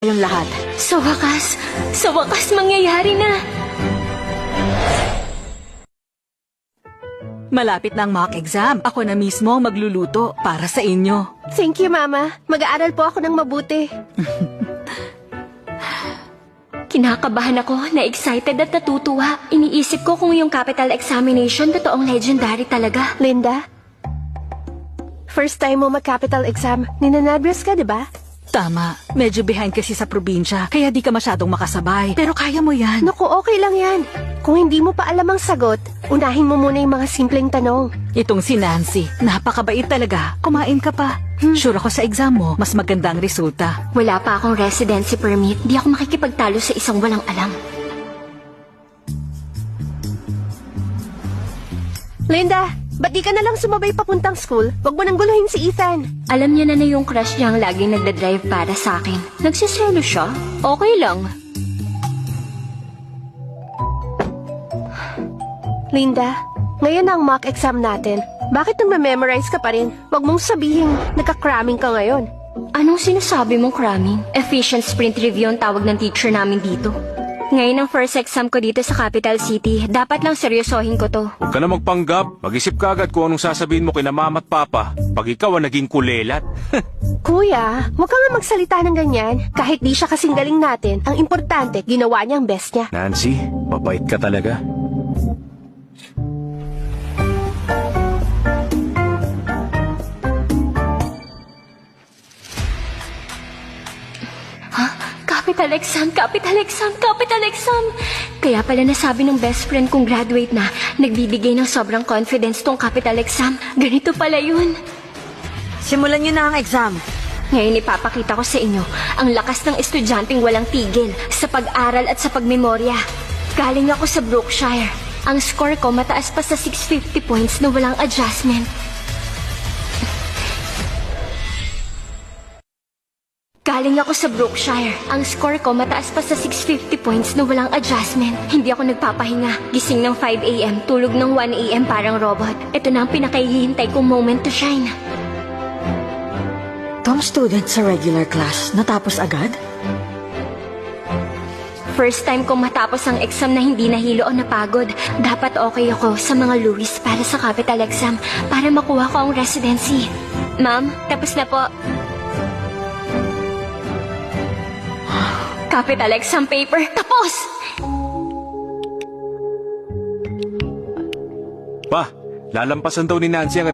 yung lahat. Sa wakas mangyayari na. Malapit na ang mock exam. Ako na mismo ang magluluto para sa inyo. Thank you, Mama. Mag-aaral po ako ng mabuti. Kinakabahan ako, na-excited at natutuwa. Iniisip ko kung yung capital examination totoong legendary talaga. Linda, first time mo mag-capital exam. Ninanabros ka, di ba? Tama, medyo behind kasi sa probinsya, kaya di ka masyadong makasabay. Pero kaya mo yan. Naku, okay lang yan. Kung hindi mo pa alam ang sagot, unahin mo muna yung mga simpleng tanong. Itong si Nancy, napakabait talaga. Kumain ka pa. Sure ako sa exam mo, mas maganda ang resulta. Wala pa akong residency permit. Di ako makikipagtalo sa isang walang alam. Linda, ba't di ka na lang sumabay papuntang school? Wag mo nang guluhin si Ethan. Alam niya na yung crush niya ang laging nagdadrive para sa akin. Nagsiselo siya? Okay lang. Linda, ngayon na ang mock exam natin. Bakit nang memorize ka pa rin? Wag mong sabihin, nagka-cramming ka ngayon. Anong sinasabi mong cramming? Efficient sprint review ang tawag ng teacher namin dito. Ngayon ang first exam ko dito sa Capital City. Dapat lang seryosohin ko to. Huwag ka na magpanggap. Mag-isip ka agad kung anong sasabihin mo kina mama at papa. Pag ikaw ang naging kulelat. Kuya, wag ka nga magsalita ng ganyan. Kahit di siya kasing galing natin, ang importante, ginawa niya ang best niya. Nancy, mabait ka talaga. Capital exam, capital exam, capital exam. Kaya pala nasabi ng best friend kong graduate na, nagbibigay ng sobrang confidence tong capital exam. Ganito pala yun. Simulan niyo na ang exam. Ngayon ipapakita ko sa inyo ang lakas ng estudyanteng walang tigil sa pag-aral at sa pagmemorya. Galing ako sa Brookshire. Ang score ko mataas pa sa 650 points na walang adjustment. Galing ako sa Brookshire. Ang score ko mataas pa sa 650 points na walang adjustment. Hindi ako nagpapahinga. Gising ng 5 a.m., tulog ng 1 a.m. parang robot. Ito na ang pinakahihintay kong moment to shine. Tom student sa regular class, natapos agad? First time kong matapos ang exam na hindi nahilo o napagod. Dapat okay ako sa mga Louis para sa capital exam para makuha ko ang residency. Ma'am, tapos na po. Capital exam paper, tapos! Pa, lalampasan daw ni Nancy ang